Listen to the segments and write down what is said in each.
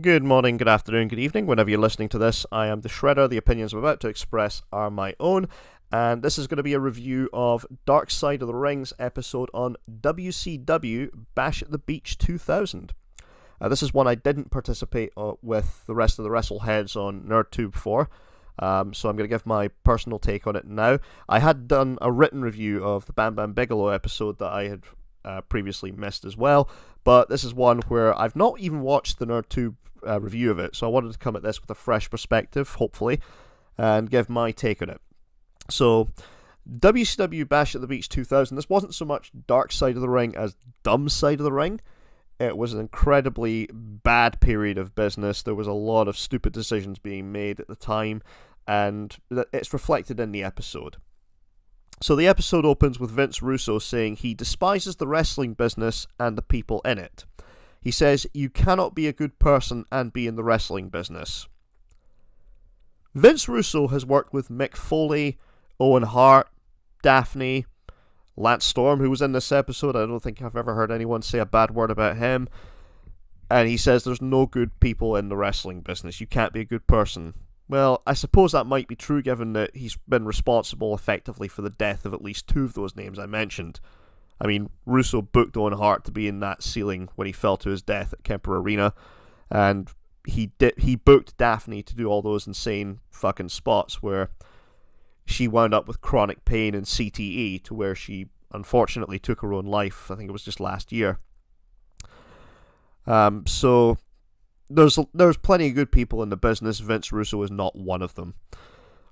Good morning, good afternoon, good evening, whenever you're listening to this. I am the Shredder. The opinions I'm about to express are my own, and this is going to be a review of Dark Side of the Rings episode on WCW Bash at the Beach 2000. This is one I didn't participate with the rest of the Wrestleheads on NerdTube for, so I'm going to give my personal take on it now. I had done a written review of the Bam Bam Bigelow episode that I had previously missed as well, but this is one where I've not even watched the NerdTube review of it, so I wanted to come at this with a fresh perspective, hopefully, and give my take on it. So, WCW Bash at the Beach 2000, this wasn't so much Dark Side of the Ring as Dumb Side of the Ring. It was an incredibly bad period of business. There was a lot of stupid decisions being made at the time, and it's reflected in the episode. So the episode opens with Vince Russo saying he despises the wrestling business and the people in it. He says, "You cannot be a good person and be in the wrestling business." Vince Russo has worked with Mick Foley, Owen Hart, Daphne, Lance Storm, who was in this episode. I don't think I've ever heard anyone say a bad word about him. And he says there's no good people in the wrestling business. You can't be a good person. Well, I suppose that might be true given that he's been responsible effectively for the death of at least two of those names I mentioned. I mean, Russo booked Owen Hart to be in that ceiling when he fell to his death at Kemper Arena, and he booked Daphne to do all those insane fucking spots where she wound up with chronic pain and CTE to where she unfortunately took her own life. I think it was just last year. So there's plenty of good people in the business. Vince Russo is not one of them.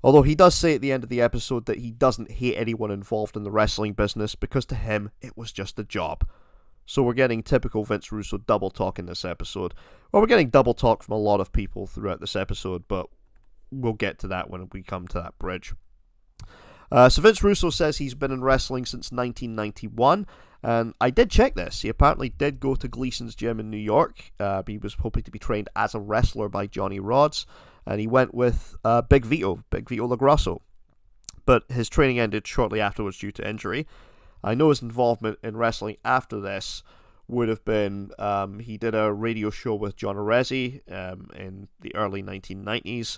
Although he does say at the end of the episode that he doesn't hate anyone involved in the wrestling business because to him it was just a job. So we're getting typical Vince Russo double talk in this episode. Well, we're getting double talk from a lot of people throughout this episode, but we'll get to that when we come to that bridge. So Vince Russo says he's been in wrestling since 1991, and I did check this. He apparently did go to Gleason's gym in New York. He was hoping to be trained as a wrestler by Johnny Rodz, and he went with Big Vito LaGrasso. But his training ended shortly afterwards due to injury. I know his involvement in wrestling after this would have been, he did a radio show with John Arezzi in the early 1990s,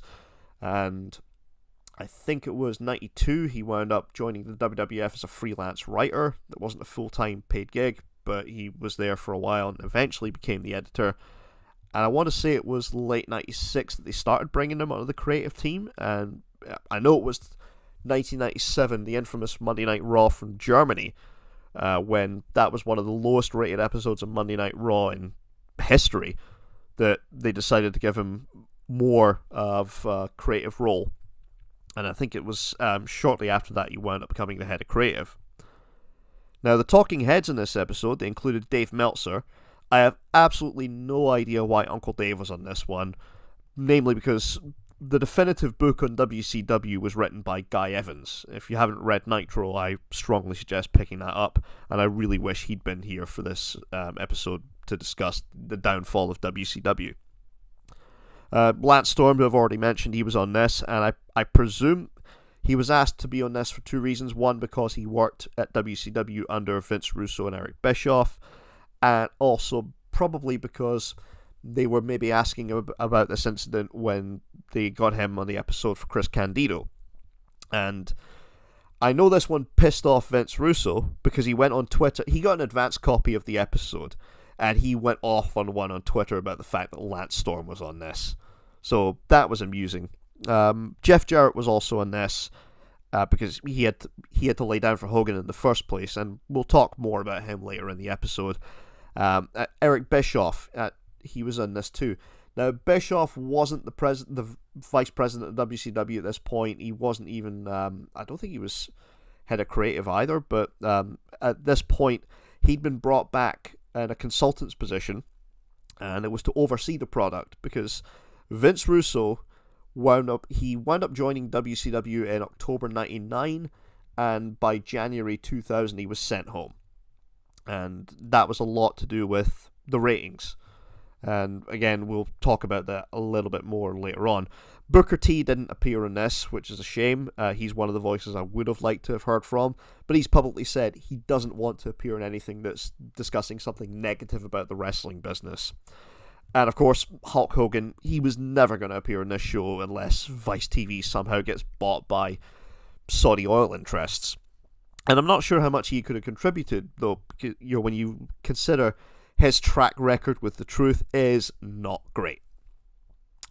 and I think it was 92, he wound up joining the WWF as a freelance writer. That wasn't a full-time paid gig, but he was there for a while and eventually became the editor. And I want to say it was late 96 that they started bringing him onto the creative team, and I know it was 1997, the infamous Monday Night Raw from Germany, when that was one of the lowest rated episodes of Monday Night Raw in history, that they decided to give him more of a creative role. And I think it was shortly after that he wound up becoming the head of creative. Now, the talking heads in this episode, they included Dave Meltzer. I have absolutely no idea why Uncle Dave was on this one, namely because the definitive book on WCW was written by Guy Evans. If you haven't read Nitro, I strongly suggest picking that up, and I really wish he'd been here for this episode to discuss the downfall of WCW. Lance Storm, who I've already mentioned, he was on this, and I presume he was asked to be on this for two reasons. One, because he worked at WCW under Vince Russo and Eric Bischoff, and also probably because they were maybe asking about this incident when they got him on the episode for Chris Candido. And I know this one pissed off Vince Russo because he went on Twitter, he got an advance copy of the episode, and he went off on one on Twitter about the fact that Lance Storm was on this. So that was amusing. Jeff Jarrett was also on this because he had to lay down for Hogan in the first place, and we'll talk more about him later in the episode. Eric Bischoff, he was on this too. Now, Bischoff wasn't the vice president of WCW at this point. He wasn't even, I don't think he was head of creative either, but at this point, he'd been brought back in a consultant's position, and it was to oversee the product because Vince Russo wound up joining WCW in October 99, and by January 2000 he was sent home, and that was a lot to do with the ratings. And again, we'll talk about that a little bit more later on. Booker T didn't appear in this, which is a shame. He's one of the voices I would have liked to have heard from, but he's publicly said he doesn't want to appear in anything that's discussing something negative about the wrestling business. And of course, Hulk Hogan, he was never going to appear in this show unless Vice TV somehow gets bought by Saudi oil interests. And I'm not sure how much he could have contributed, though, when you consider his track record with the truth is not great.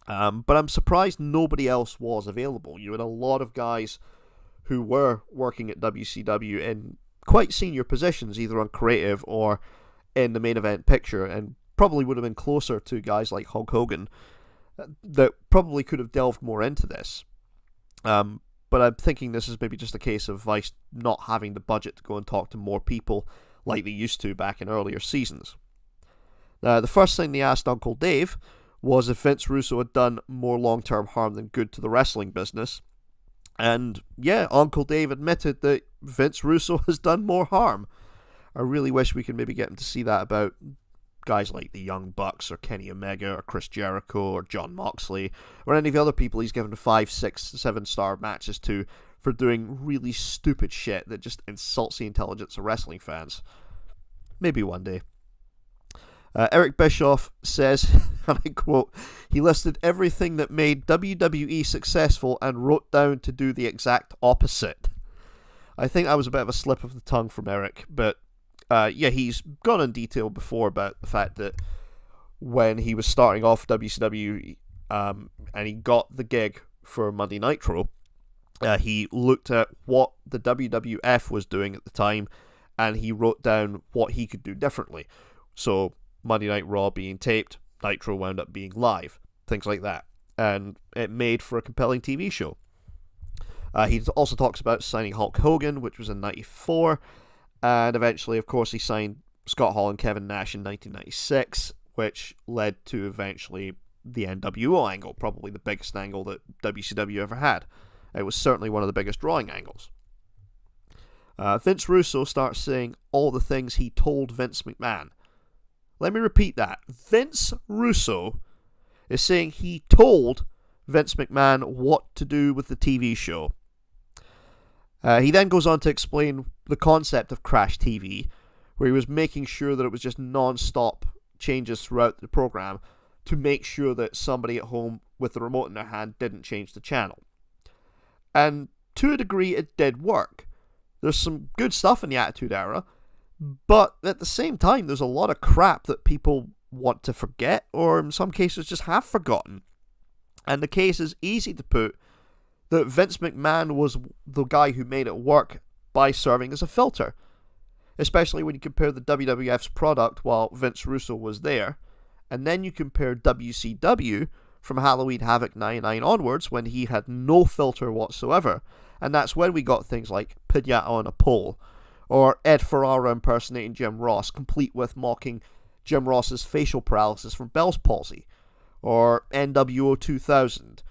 But I'm surprised nobody else was available. You had a lot of guys who were working at WCW in quite senior positions, either on creative or in the main event picture, and probably would have been closer to guys like Hulk Hogan that probably could have delved more into this. But I'm thinking this is maybe just a case of Vice not having the budget to go and talk to more people like they used to back in earlier seasons. Now, the first thing they asked Uncle Dave was if Vince Russo had done more long-term harm than good to the wrestling business. And yeah, Uncle Dave admitted that Vince Russo has done more harm. I really wish we could maybe get him to see that about guys like the Young Bucks or Kenny Omega or Chris Jericho or John Moxley or any of the other people he's given 5, 6, 7 star matches to for doing really stupid shit that just insults the intelligence of wrestling fans. Maybe one day. Eric Bischoff says, and I quote, he listed everything that made WWE successful and wrote down to do the exact opposite. I think that was a bit of a slip of the tongue from Eric, but yeah, he's gone in detail before about the fact that when he was starting off WCW and he got the gig for Monday Nitro, he looked at what the WWF was doing at the time and he wrote down what he could do differently. So Monday Night Raw being taped, Nitro wound up being live, things like that. And it made for a compelling TV show. He also talks about signing Hulk Hogan, which was in 94, and eventually, of course, he signed Scott Hall and Kevin Nash in 1996, which led to eventually the NWO angle, probably the biggest angle that WCW ever had. It was certainly one of the biggest drawing angles. Vince Russo starts saying all the things he told Vince McMahon. Let me repeat that. Vince Russo is saying he told Vince McMahon what to do with the TV show. He then goes on to explain the concept of Crash TV, where he was making sure that it was just non-stop changes throughout the program to make sure that somebody at home with the remote in their hand didn't change the channel. And to a degree, it did work. There's some good stuff in the Attitude Era, but at the same time, there's a lot of crap that people want to forget, or in some cases just have forgotten. And the case is easy to put that Vince McMahon was the guy who made it work by serving as a filter. Especially when you compare the WWF's product while Vince Russo was there, and then you compare WCW from Halloween Havoc 99 onwards when he had no filter whatsoever, and that's when we got things like Pinata on a Pole, or Ed Ferrara impersonating Jim Ross, complete with mocking Jim Ross's facial paralysis from Bell's palsy, or NWO 2000,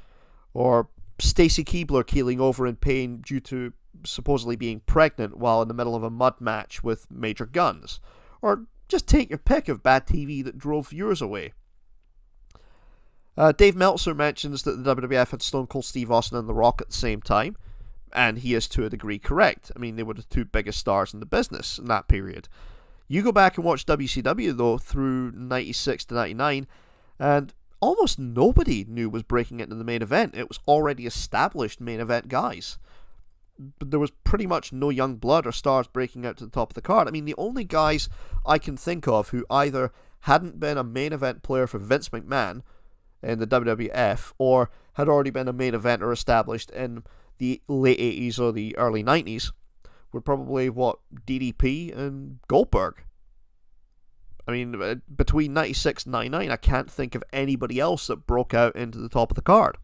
or Stacy Keibler keeling over in pain due to supposedly being pregnant while in the middle of a mud match with Major Guns, or just take your pick of bad TV that drove viewers away. Dave Meltzer mentions that the WWF had Stone Cold Steve Austin and The Rock at the same time, and he is to a degree correct. I mean, they were the two biggest stars in the business in that period. You go back and watch WCW, though, through 96 to 99, and almost nobody knew was breaking into the main event. It was already established main event guys. But there was pretty much no young blood or stars breaking out to the top of the card. I mean, the only guys I can think of who either hadn't been a main event player for Vince McMahon in the WWF or had already been a main eventer established in the late 80s or the early 90s were probably, DDP and Goldberg. I mean, between 96 and 99, I can't think of anybody else that broke out into the top of the card.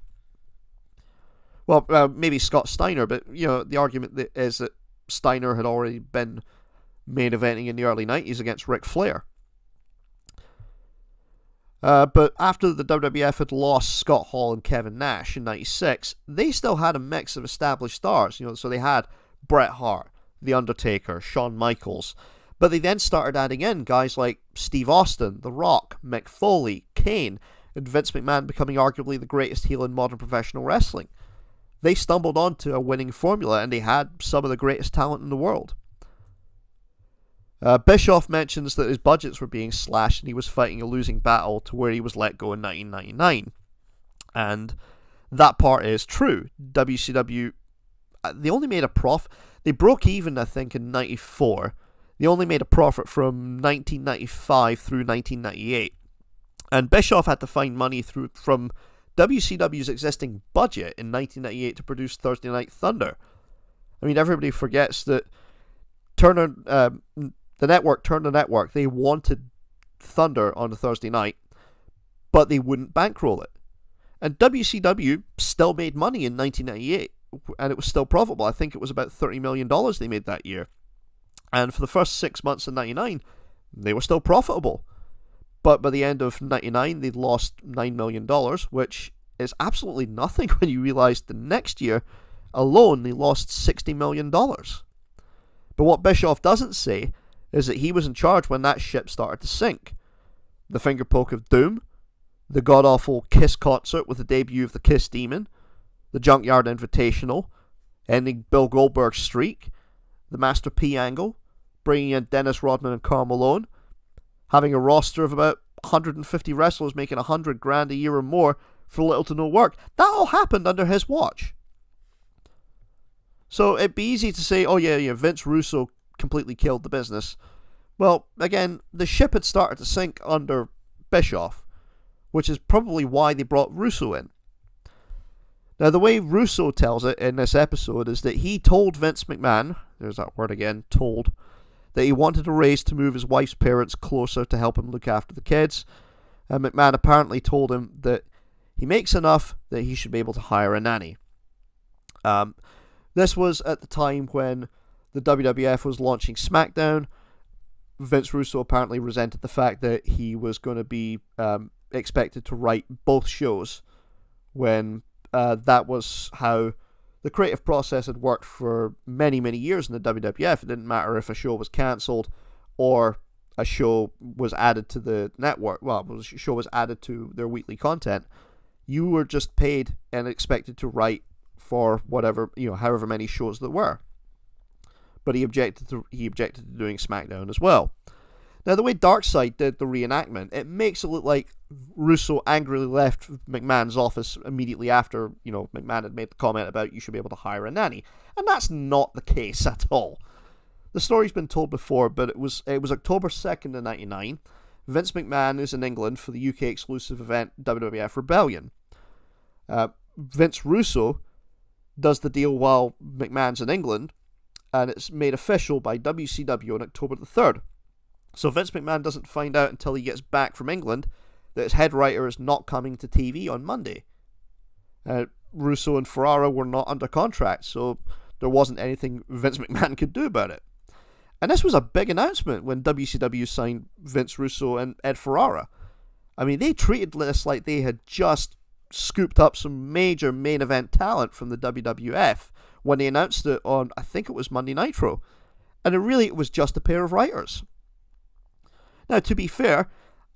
Well, maybe Scott Steiner, but, the argument is that Steiner had already been main eventing in the early 90s against Ric Flair. But after the WWF had lost Scott Hall and Kevin Nash in 96, they still had a mix of established stars. So they had Bret Hart, The Undertaker, Shawn Michaels. But they then started adding in guys like Steve Austin, The Rock, Mick Foley, Kane, and Vince McMahon becoming arguably the greatest heel in modern professional wrestling. They stumbled onto a winning formula, and they had some of the greatest talent in the world. Bischoff mentions that his budgets were being slashed and he was fighting a losing battle to where he was let go in 1999. And that part is true. WCW, they only made a profit. They broke even, I think, in 94. They only made a profit from 1995 through 1998. And Bischoff had to find money from WCW's existing budget in 1998 to produce Thursday Night Thunder. I mean, everybody forgets that the network, they wanted Thunder on a Thursday night, but they wouldn't bankroll it. And WCW still made money in 1998, and it was still profitable. I think it was about $30 million they made that year. And for the first 6 months of 99, they were still profitable. But by the end of 99, they'd lost $9 million, which is absolutely nothing when you realise the next year alone they lost $60 million. But what Bischoff doesn't say is that he was in charge when that ship started to sink. The finger poke of doom, the god-awful Kiss concert with the debut of the Kiss Demon, the Junkyard Invitational, ending Bill Goldberg's streak, the Master P angle, bringing in Dennis Rodman and Karl Malone, having a roster of about 150 wrestlers making $100,000 a year or more for little to no work. That all happened under his watch. So it'd be easy to say, oh yeah, Vince Russo completely killed the business. Well, again, the ship had started to sink under Bischoff, which is probably why they brought Russo in. Now, the way Russo tells it in this episode is that he told Vince McMahon, there's that word again, told, that he wanted a raise to move his wife's parents closer to help him look after the kids. And McMahon apparently told him that he makes enough that he should be able to hire a nanny. This was at the time when the WWF was launching SmackDown. Vince Russo apparently resented the fact that he was going to be expected to write both shows when that was how the creative process had worked for many, many years in the WWF. It didn't matter if a show was cancelled or a show was added to the network. Well, a show was added to their weekly content. You were just paid and expected to write for whatever, however many shows there were. But he objected to doing SmackDown as well. Now, the way Darkseid did the reenactment, it makes it look like Russo angrily left McMahon's office immediately after, McMahon had made the comment about you should be able to hire a nanny. And that's not the case at all. The story's been told before, but it was October 2nd of 99. Vince McMahon is in England for the UK exclusive event WWF Rebellion. Vince Russo does the deal while McMahon's in England, and it's made official by WCW on October the 3rd. So Vince McMahon doesn't find out until he gets back from England that his head writer is not coming to TV on Monday. Russo and Ferrara were not under contract, so there wasn't anything Vince McMahon could do about it. And this was a big announcement when WCW signed Vince Russo and Ed Ferrara. I mean, they treated this like they had just scooped up some major main event talent from the WWF when they announced it on, I think it was Monday Nitro. And it was just a pair of writers. Now, to be fair,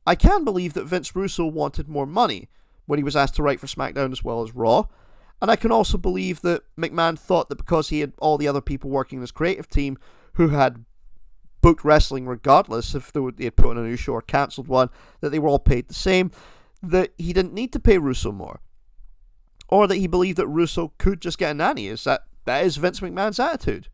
I can believe that Vince Russo wanted more money when he was asked to write for SmackDown as well as Raw. And I can also believe that McMahon thought that because he had all the other people working in his creative team who had booked wrestling regardless if they had put on a new show or cancelled one, that they were all paid the same, that he didn't need to pay Russo more. Or that he believed that Russo could just get a nanny. That is Vince McMahon's attitude.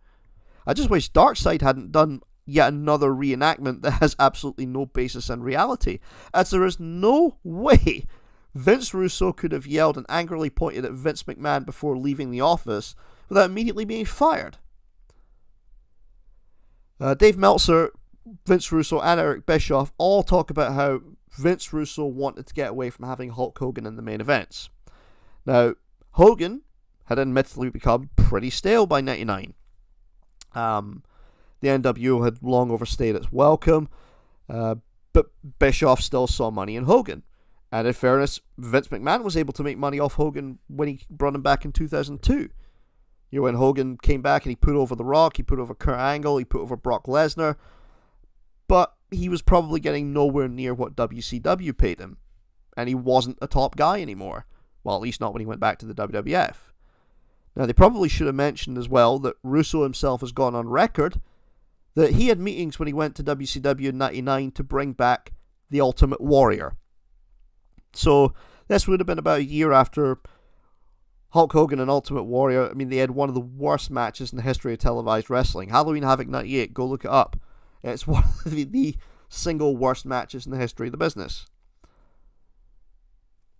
I just wish Darkseid hadn't done yet another reenactment that has absolutely no basis in reality, as there is no way Vince Russo could have yelled and angrily pointed at Vince McMahon before leaving the office without immediately being fired. Dave Meltzer, Vince Russo, and Eric Bischoff all talk about how Vince Russo wanted to get away from having Hulk Hogan in the main events. Now, Hogan had admittedly become pretty stale by 99. The NWO had long overstayed its welcome, but Bischoff still saw money in Hogan. And in fairness, Vince McMahon was able to make money off Hogan when he brought him back in 2002. When Hogan came back and he put over The Rock, he put over Kurt Angle, he put over Brock Lesnar, but he was probably getting nowhere near what WCW paid him, and he wasn't a top guy anymore. Well, at least not when he went back to the WWF. Now, they probably should have mentioned as well that Russo himself has gone on record that he had meetings when he went to WCW in 99 to bring back the Ultimate Warrior. So this would have been about a year after Hulk Hogan and Ultimate Warrior. I mean, they had one of the worst matches in the history of televised wrestling. Halloween Havoc 98, go look it up. It's one of the single worst matches in the history of the business.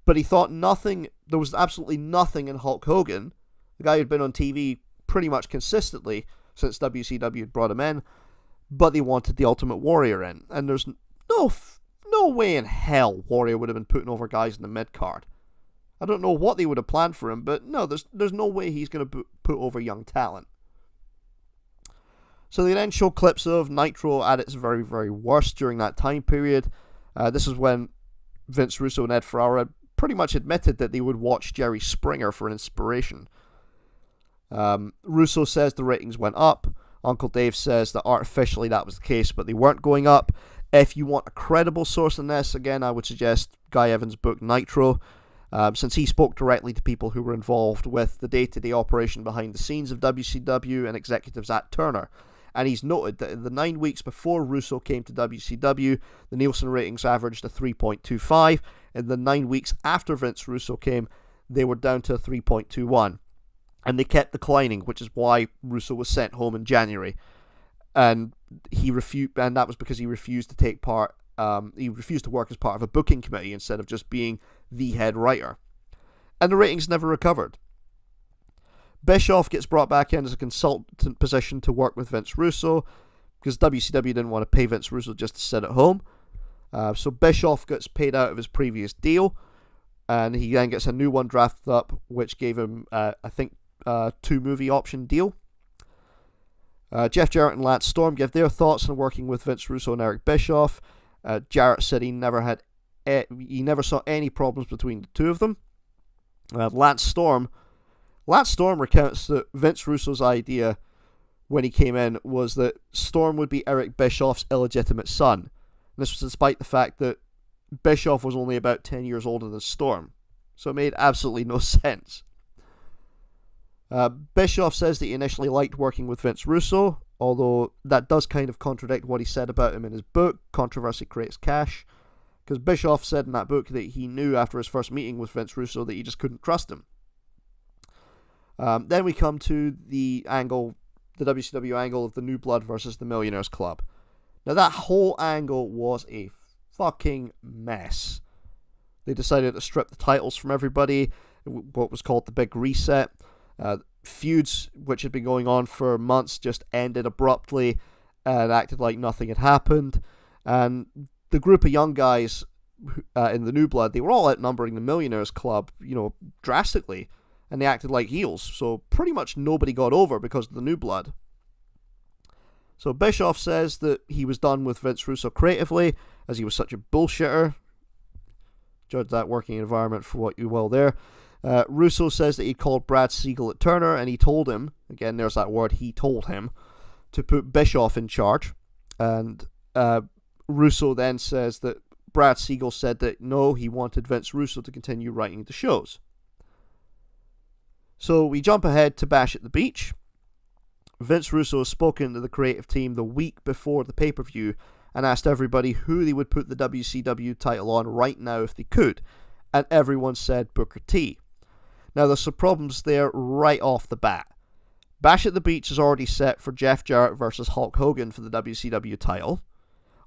But he thought there was absolutely nothing in Hulk Hogan, the guy who'd been on TV pretty much consistently since WCW had brought him in, but they wanted the Ultimate Warrior in. And there's no way in hell Warrior would have been putting over guys in the mid-card. I don't know what they would have planned for him, but no, there's no way he's going to put over young talent. So they then show clips of Nitro at its very, very worst during that time period. This is when Vince Russo and Ed Ferrara pretty much admitted that they would watch Jerry Springer for inspiration. Russo says the ratings went up. Uncle Dave says that artificially that was the case, but they weren't going up. If you want a credible source on this, again, I would suggest Guy Evans' book Nitro, since he spoke directly to people who were involved with the day-to-day operation behind the scenes of WCW and executives at Turner. And he's noted that in the 9 weeks before Russo came to WCW, the Nielsen ratings averaged a 3.25. In the 9 weeks after Vince Russo came, they were down to a 3.21. And they kept declining, which is why Russo was sent home in January. And that was because he refused to take part. He refused to work as part of a booking committee instead of just being the head writer. And the ratings never recovered. Bischoff gets brought back in as a consultant position to work with Vince Russo, because WCW didn't want to pay Vince Russo just to sit at home. So Bischoff gets paid out of his previous deal, and he then gets a new one drafted up, which gave him, I think, a 2-movie option deal. Jeff Jarrett and Lance Storm give their thoughts on working with Vince Russo and Eric Bischoff. Jarrett said he never saw any problems between the two of them. Lance Storm recounts that Vince Russo's idea when he came in was that Storm would be Eric Bischoff's illegitimate son. And this was despite the fact that Bischoff was only about 10 years older than Storm. So it made absolutely no sense. Bischoff says that he initially liked working with Vince Russo, although that does kind of contradict what he said about him in his book, Controversy Creates Cash, because Bischoff said in that book that he knew after his first meeting with Vince Russo that he just couldn't trust him. Then we come to the WCW angle of the New Blood versus the Millionaires Club. Now that whole angle was a fucking mess. They decided to strip the titles from everybody, what was called the Big Reset. Feuds which had been going on for months just ended abruptly and acted like nothing had happened. And the group of young guys in the New Blood, they were all outnumbering the Millionaires Club, drastically. And they acted like heels. So pretty much nobody got over because of the New Blood. So Bischoff says that he was done with Vince Russo creatively, as he was such a bullshitter. Judge that working environment for what you will there. Russo says that he called Brad Siegel at Turner, and he told him, again there's that word, he told him, to put Bischoff in charge. And Russo then says that Brad Siegel said that no, he wanted Vince Russo to continue writing the shows. So we jump ahead to Bash at the Beach. Vince Russo has spoken to the creative team the week before the pay-per-view and asked everybody who they would put the WCW title on right now if they could, and everyone said Booker T. Now there's some problems there right off the bat. Bash at the Beach is already set for Jeff Jarrett versus Hulk Hogan for the WCW title,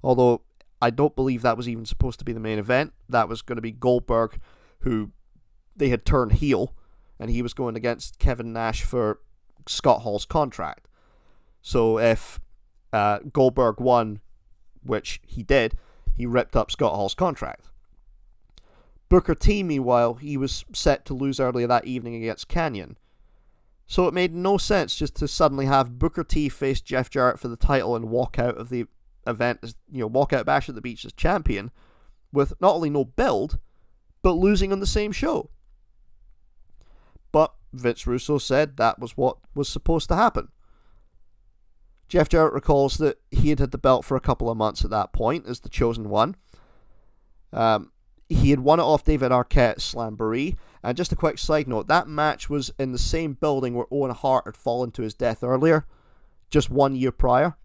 although I don't believe that was even supposed to be the main event. That was going to be Goldberg, who they had turned heel, and he was going against Kevin Nash for Scott Hall's contract. So if Goldberg won, which he did, he ripped up Scott Hall's contract. Booker T, meanwhile, he was set to lose earlier that evening against Kanyon. So it made no sense just to suddenly have Booker T face Jeff Jarrett for the title and walk out of the event as, walk out Bash at the Beach as champion, with not only no build, but losing on the same show. But Vince Russo said that was what was supposed to happen. Jeff Jarrett recalls that he had the belt for a couple of months at that point as the chosen one. He had won it off David Arquette Slamboree. And just a quick side note, that match was in the same building where Owen Hart had fallen to his death earlier, just 1 year prior.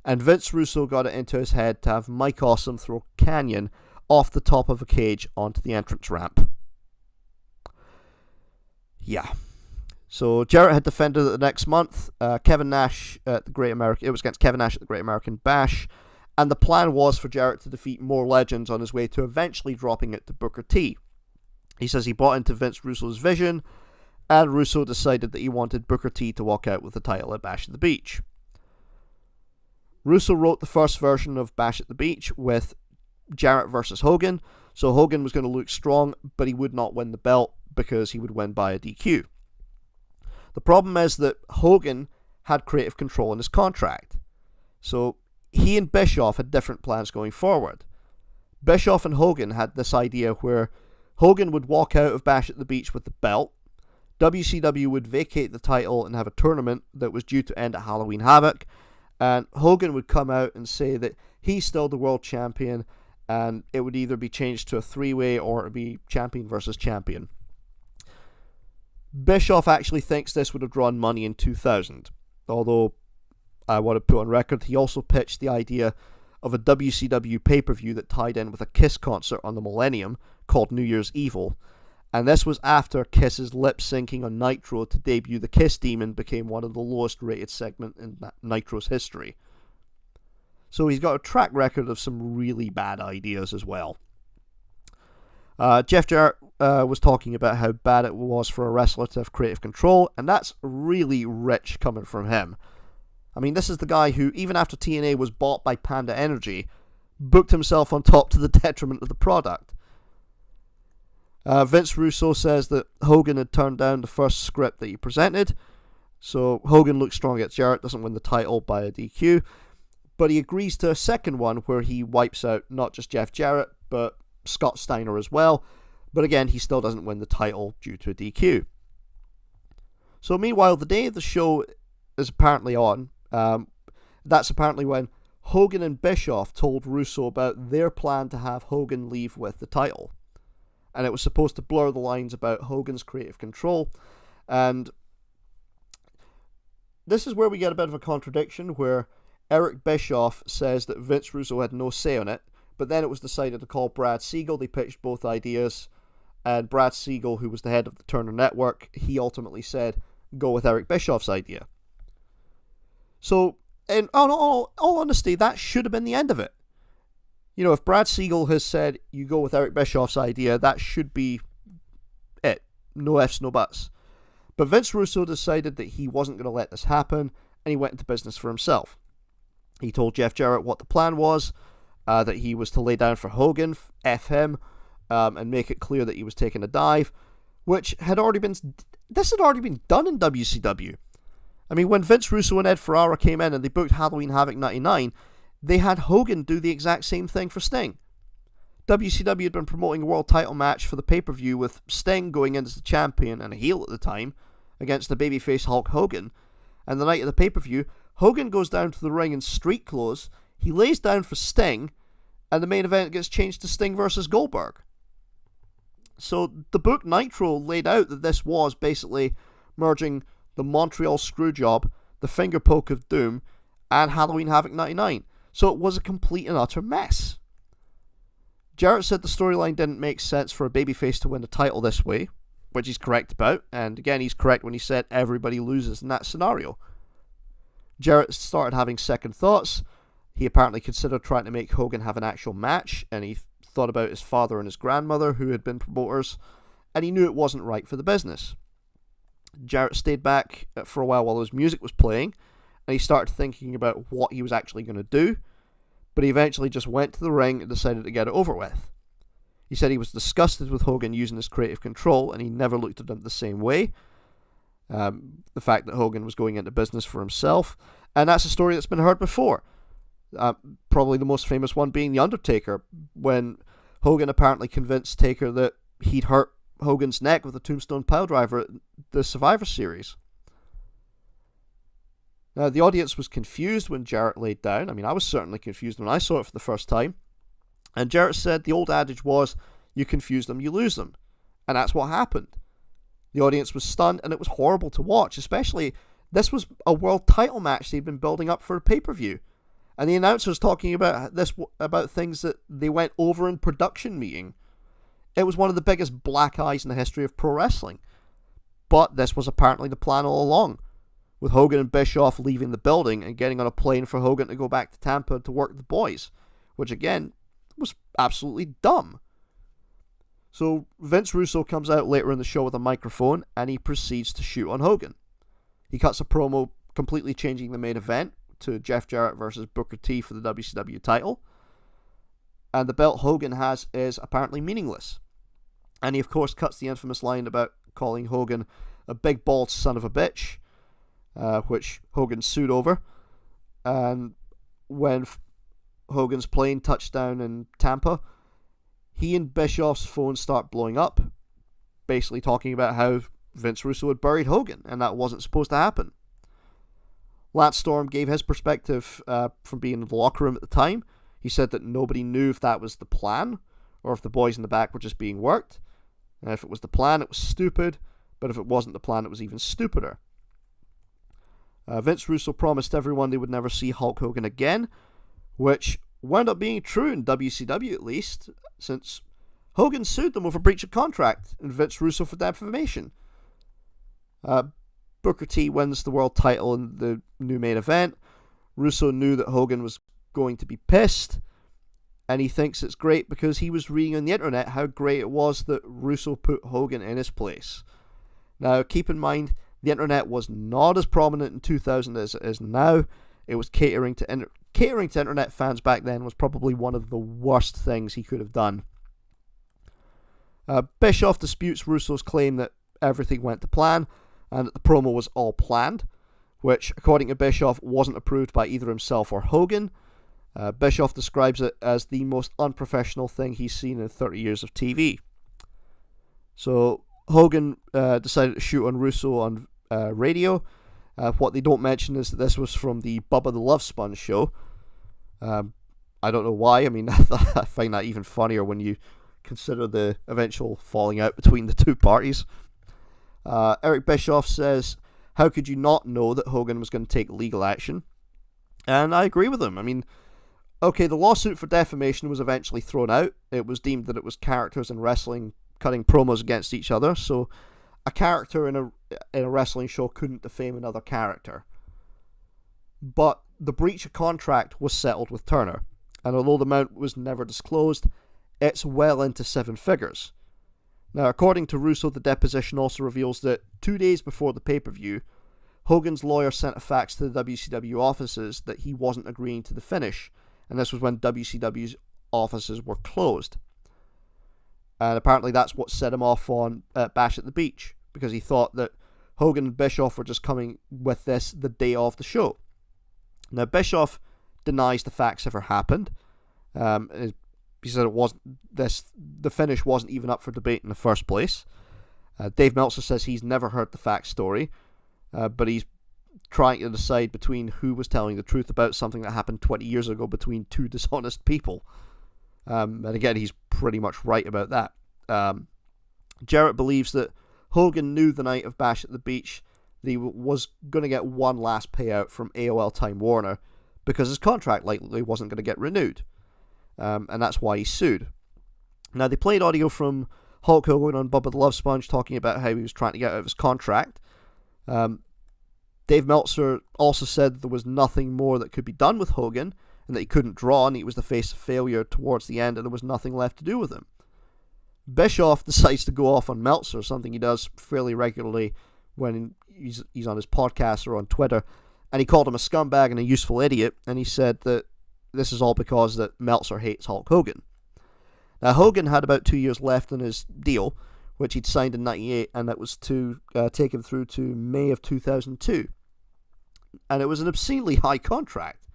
and Vince Russo got it into his head to have Mike Awesome throw Kanyon off the top of a cage onto the entrance ramp. Yeah. So Jarrett had defended it the next month. Kevin Nash at the Great American. It was against Kevin Nash at the Great American Bash, and the plan was for Jarrett to defeat more legends on his way to eventually dropping it to Booker T. He says he bought into Vince Russo's vision, and Russo decided that he wanted Booker T to walk out with the title at Bash at the Beach. Russo wrote the first version of Bash at the Beach with Jarrett versus Hogan, so Hogan was going to look strong, but he would not win the belt because he would win by a DQ. The problem is that Hogan had creative control in his contract, so he and Bischoff had different plans going forward. Bischoff and Hogan had this idea where Hogan would walk out of Bash at the Beach with the belt, WCW would vacate the title and have a tournament that was due to end at Halloween Havoc, and Hogan would come out and say that he's still the world champion, and it would either be changed to a three-way or it would be champion versus champion. Bischoff actually thinks this would have drawn money in 2000, although I want to put on record he also pitched the idea of a WCW pay-per-view that tied in with a Kiss concert on the Millennium called New Year's Evil, and this was after Kiss's lip-syncing on Nitro to debut the Kiss Demon became one of the lowest rated segments in Nitro's history. So he's got a track record of some really bad ideas as well. Jeff Jarrett was talking about how bad it was for a wrestler to have creative control, and that's really rich coming from him. I mean, this is the guy who, even after TNA was bought by Panda Energy, booked himself on top to the detriment of the product. Vince Russo says that Hogan had turned down the first script that he presented, so Hogan looks strong against Jarrett, doesn't win the title by a DQ, but he agrees to a second one where he wipes out not just Jeff Jarrett, but Scott Steiner as well, but again, he still doesn't win the title due to a DQ. So meanwhile, the day of the show is apparently on. That's apparently when Hogan and Bischoff told Russo about their plan to have Hogan leave with the title. And it was supposed to blur the lines about Hogan's creative control. And this is where we get a bit of a contradiction, where Eric Bischoff says that Vince Russo had no say on it, but then it was decided to call Brad Siegel. They pitched both ideas, and Brad Siegel, who was the head of the Turner Network, he ultimately said, go with Eric Bischoff's idea. So, in all honesty, that should have been the end of it. You know, if Brad Siegel has said, you go with Eric Bischoff's idea, that should be it. No ifs, no buts. But Vince Russo decided that he wasn't going to let this happen, and he went into business for himself. He told Jeff Jarrett what the plan was, that he was to lay down for Hogan, F him, and make it clear that he was taking a dive, which had already been done in WCW. I mean, when Vince Russo and Ed Ferrara came in and they booked Halloween Havoc 99, they had Hogan do the exact same thing for Sting. WCW had been promoting a world title match for the pay-per-view with Sting going in as the champion and a heel at the time against the babyface Hulk Hogan, and the night of the pay-per-view, Hogan goes down to the ring in street clothes, he lays down for Sting, and the main event gets changed to Sting versus Goldberg. So the book Nitro laid out that this was basically merging the Montreal Screwjob, the Finger Poke of Doom, and Halloween Havoc 99. So it was a complete and utter mess. Jarrett said the storyline didn't make sense for a babyface to win the title this way, which he's correct about, and again he's correct when he said everybody loses in that scenario. Jarrett started having second thoughts. He apparently considered trying to make Hogan have an actual match, and he thought about his father and his grandmother, who had been promoters, and he knew it wasn't right for the business. Jarrett stayed back for a while his music was playing, and he started thinking about what he was actually going to do, but he eventually just went to the ring and decided to get it over with. He said he was disgusted with Hogan using his creative control, and he never looked at him the same way. The fact that Hogan was going into business for himself, and that's a story that's been heard before. Probably the most famous one being The Undertaker, when Hogan apparently convinced Taker that he'd hurt Hogan's neck with a tombstone piledriver at the Survivor Series. Now, the audience was confused when Jarrett laid down. I mean, I was certainly confused when I saw it for the first time. And Jarrett said the old adage was, you confuse them, you lose them. And that's what happened. The audience was stunned, and it was horrible to watch, especially this was a world title match they'd been building up for a pay-per-view. And the announcer's talking about things that they went over in production meeting. It was one of the biggest black eyes in the history of pro wrestling. But this was apparently the plan all along, with Hogan and Bischoff leaving the building and getting on a plane for Hogan to go back to Tampa to work the boys, which again was absolutely dumb. So Vince Russo comes out later in the show with a microphone and he proceeds to shoot on Hogan. He cuts a promo completely changing the main event to Jeff Jarrett versus Booker T for the WCW title. And the belt Hogan has is apparently meaningless. And he of course cuts the infamous line about calling Hogan a big bald son of a bitch, which Hogan sued over. And when Hogan's plane touched down in Tampa, he and Bischoff's phones start blowing up, basically talking about how Vince Russo had buried Hogan, and that wasn't supposed to happen. Lance Storm gave his perspective from being in the locker room at the time. He said that nobody knew if that was the plan, or if the boys in the back were just being worked. And if it was the plan, it was stupid, but if it wasn't the plan, it was even stupider. Vince Russo promised everyone they would never see Hulk Hogan again, which wound up being true in WCW at least, since Hogan sued them over breach of contract and Vince Russo for defamation. Booker T wins the world title in the new main event. Russo knew that Hogan was going to be pissed, and he thinks it's great because he was reading on the internet how great it was that Russo put Hogan in his place. Now, keep in mind, the internet was not as prominent in 2000 as it is now. It was catering to internet fans back then was probably one of the worst things he could have done. Bischoff disputes Russo's claim that everything went to plan and that the promo was all planned, which, according to Bischoff, wasn't approved by either himself or Hogan. Bischoff describes it as the most unprofessional thing he's seen in 30 years of TV. So Hogan decided to shoot on Russo on radio. What they don't mention is that this was from the Bubba the Love Sponge show. I don't know why. I mean, I find that even funnier when you consider the eventual falling out between the two parties. Eric Bischoff says, how could you not know that Hogan was going to take legal action? And I agree with him. I mean, okay, the lawsuit for defamation was eventually thrown out. It was deemed that it was characters in wrestling cutting promos against each other, so a character in a wrestling show couldn't defame another character. But the breach of contract was settled with Turner, and although the amount was never disclosed, it's well into 7 figures. Now, according to Russo, the deposition also reveals that 2 days before the pay-per-view, Hogan's lawyer sent a fax to the WCW offices that he wasn't agreeing to the finish, and this was when WCW's offices were closed. And apparently that's what set him off on Bash at the Beach, because he thought that Hogan and Bischoff were just coming with this the day of the show. Now, Bischoff denies the fax ever happened. He said the finish wasn't even up for debate in the first place. Dave Meltzer says he's never heard the fax story, but he's trying to decide between who was telling the truth about something that happened 20 years ago between two dishonest people. And again, he's pretty much right about that. Jarrett believes that Hogan knew the night of Bash at the Beach that he was going to get one last payout from AOL Time Warner because his contract likely wasn't going to get renewed. And that's why he sued. Now, they played audio from Hulk Hogan on Bubba the Love Sponge talking about how he was trying to get out of his contract. Dave Meltzer also said that there was nothing more that could be done with Hogan and that he couldn't draw and he was the face of failure towards the end and there was nothing left to do with him. Bischoff decides to go off on Meltzer, something he does fairly regularly when he's on his podcast or on Twitter, and he called him a scumbag and a useful idiot, and he said that this is all because that Meltzer hates Hulk Hogan. Now, Hogan had about 2 years left on his deal, which he'd signed in 98, and that was to take him through to May of 2002. And it was an obscenely high contract.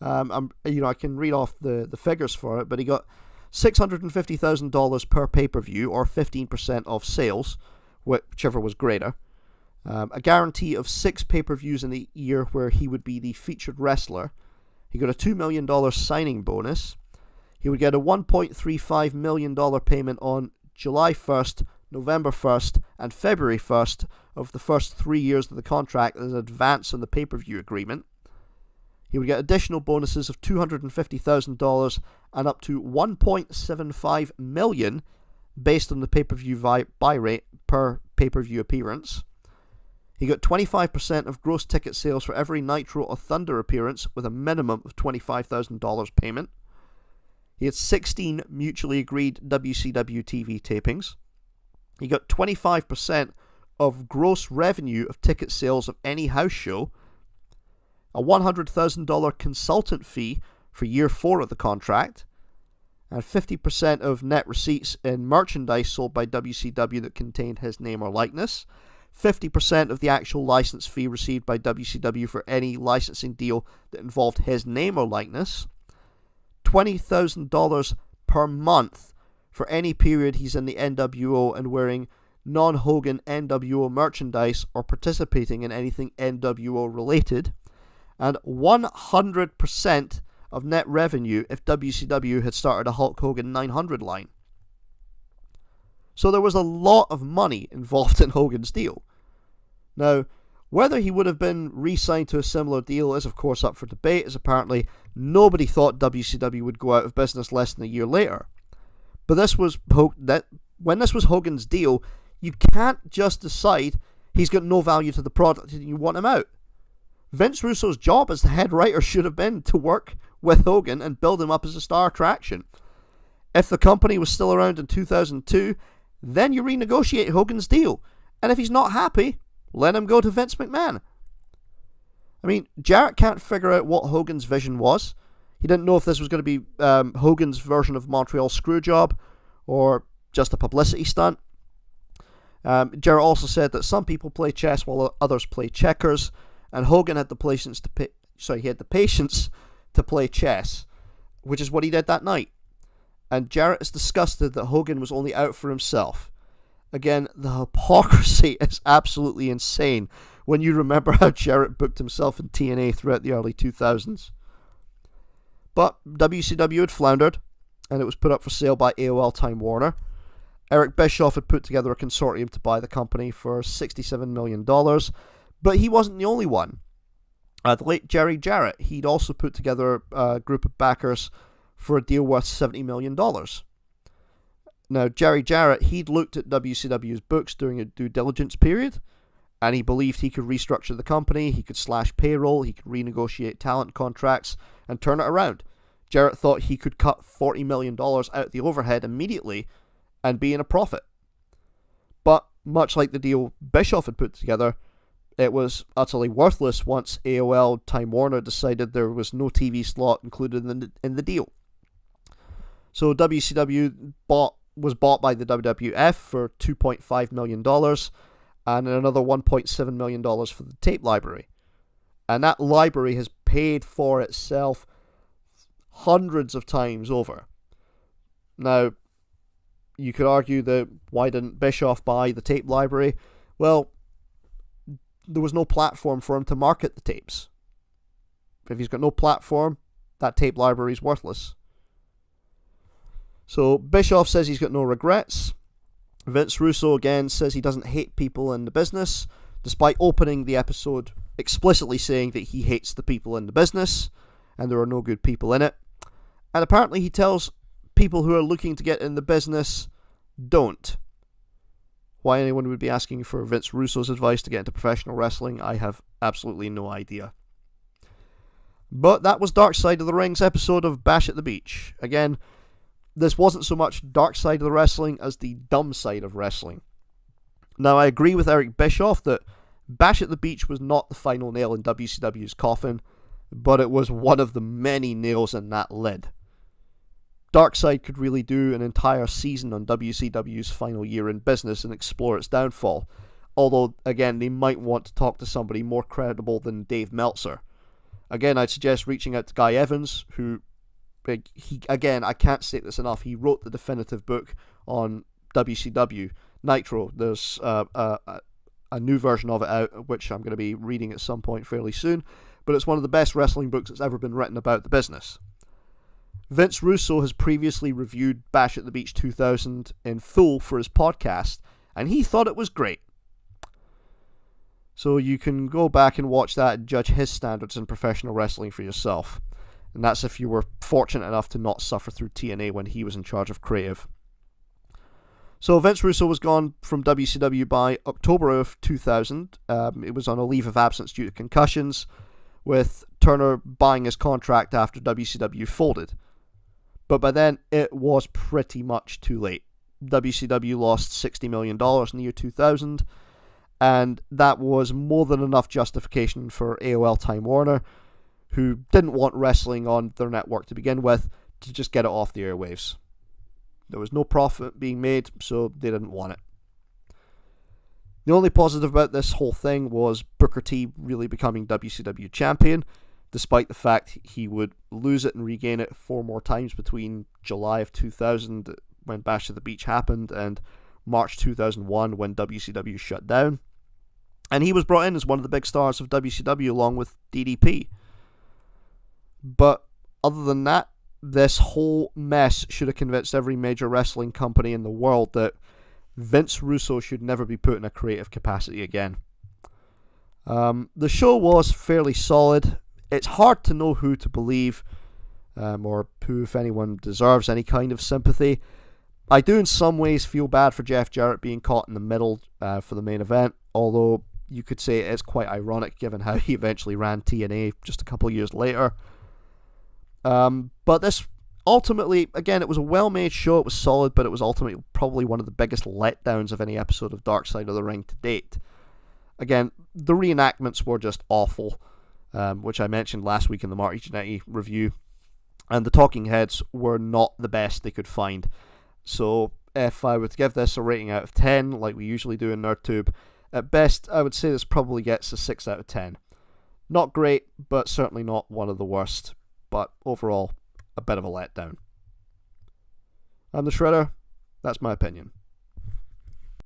I can read off the figures for it, but he got $650,000 per pay-per-view, or 15% of sales, whichever was greater. A guarantee of 6 pay-per-views in the year where he would be the featured wrestler. He got a $2 million signing bonus. He would get a $1.35 million payment on July 1st, November 1st, and February 1st of the first 3 years of the contract as an advance on the pay-per-view agreement. He would get additional bonuses of $250,000 and up to $1.75 million based on the pay-per-view buy rate per pay-per-view appearance. He got 25% of gross ticket sales for every Nitro or Thunder appearance with a minimum of $25,000 payment. He had 16 mutually agreed WCW TV tapings. He got 25% of gross revenue of ticket sales of any house show, a $100,000 consultant fee for year 4 of the contract, and 50% of net receipts in merchandise sold by WCW that contained his name or likeness, 50% of the actual license fee received by WCW for any licensing deal that involved his name or likeness, $20,000 per month for any period he's in the NWO and wearing non-Hogan NWO merchandise or participating in anything NWO related, and 100% of net revenue if WCW had started a Hulk Hogan 900 line. So there was a lot of money involved in Hogan's deal. Now, whether he would have been re-signed to a similar deal is of course up for debate, as apparently nobody thought WCW would go out of business less than a year later. But when this was Hogan's deal, you can't just decide he's got no value to the product and you want him out. Vince Russo's job as the head writer should have been to work with Hogan and build him up as a star attraction. If the company was still around in 2002, then you renegotiate Hogan's deal. And if he's not happy, let him go to Vince McMahon. I mean, Jarrett can't figure out what Hogan's vision was. He didn't know if this was going to be Hogan's version of Montreal Screwjob or just a publicity stunt. Jarrett also said that some people play chess while others play checkers, and Hogan had the patience to play chess, which is what he did that night. And Jarrett is disgusted that Hogan was only out for himself. Again, the hypocrisy is absolutely insane when you remember how Jarrett booked himself in TNA throughout the early 2000s. But WCW had floundered, and it was put up for sale by AOL Time Warner. Eric Bischoff had put together a consortium to buy the company for $67 million, but he wasn't the only one. The late Jerry Jarrett, he'd also put together a group of backers for a deal worth $70 million. Now, Jerry Jarrett, he'd looked at WCW's books during a due diligence period, and he believed he could restructure the company, he could slash payroll, he could renegotiate talent contracts, and turn it around. Jarrett thought he could cut $40 million out the overhead immediately and be in a profit. But, much like the deal Bischoff had put together, it was utterly worthless once AOL Time Warner decided there was no TV slot included in the deal. So WCW was bought by the WWF for $2.5 million and another $1.7 million for the tape library. And that library has paid for itself hundreds of times over. Now, you could argue that why didn't Bischoff buy the tape library? Well, there was no platform for him to market the tapes. If he's got no platform, that tape library is worthless. So Bischoff says he's got no regrets. Vince Russo again says he doesn't hate people in the business, despite opening the episode explicitly saying that he hates the people in the business and there are no good people in it. And apparently he tells people who are looking to get in the business, don't. Why anyone would be asking for Vince Russo's advice to get into professional wrestling, I have absolutely no idea. But that was Dark Side of the Ring's episode of Bash at the Beach. Again, this wasn't so much Dark Side of the Wrestling as the dumb side of wrestling. Now, I agree with Eric Bischoff that Bash at the Beach was not the final nail in WCW's coffin, but it was one of the many nails in that lid. Darkseid could really do an entire season on WCW's final year in business and explore its downfall, although, again, they might want to talk to somebody more credible than Dave Meltzer. Again, I'd suggest reaching out to Guy Evans, who, again, I can't state this enough, he wrote the definitive book on WCW. Nitro, there's a new version of it out, which I'm going to be reading at some point fairly soon, but it's one of the best wrestling books that's ever been written about the business. Vince Russo has previously reviewed Bash at the Beach 2000 in full for his podcast, and he thought it was great. So you can go back and watch that and judge his standards in professional wrestling for yourself. And that's if you were fortunate enough to not suffer through TNA when he was in charge of creative. So Vince Russo was gone from WCW by October of 2000. It was on a leave of absence due to concussions, with Turner buying his contract after WCW folded. But by then, it was pretty much too late. WCW lost $60 million in the year 2000, and that was more than enough justification for AOL Time Warner, who didn't want wrestling on their network to begin with, to just get it off the airwaves. There was no profit being made, so they didn't want it. The only positive about this whole thing was Booker T really becoming WCW champion, despite the fact he would lose it and regain it 4 more times between July of 2000, when Bash at the Beach happened, and March 2001, when WCW shut down. And he was brought in as one of the big stars of WCW along with DDP. But other than that, this whole mess should have convinced every major wrestling company in the world that Vince Russo should never be put in a creative capacity again. The show was fairly solid. It's hard to know who to believe, or who, if anyone, deserves any kind of sympathy. I do in some ways feel bad for Jeff Jarrett being caught in the middle for the main event, although you could say it is quite ironic given how he eventually ran TNA just a couple of years later. But this, ultimately, again, it was a well-made show, it was solid, but it was ultimately probably one of the biggest letdowns of any episode of Dark Side of the Ring to date. Again, the reenactments were just awful, which I mentioned last week in the Marty Jannetty review, and the talking heads were not the best they could find. So if I were to give this a rating out of 10, like we usually do in NerdTube, at best I would say this probably gets a 6 out of 10. Not great, but certainly not one of the worst, but overall, a bit of a letdown. I'm the Shredder, that's my opinion.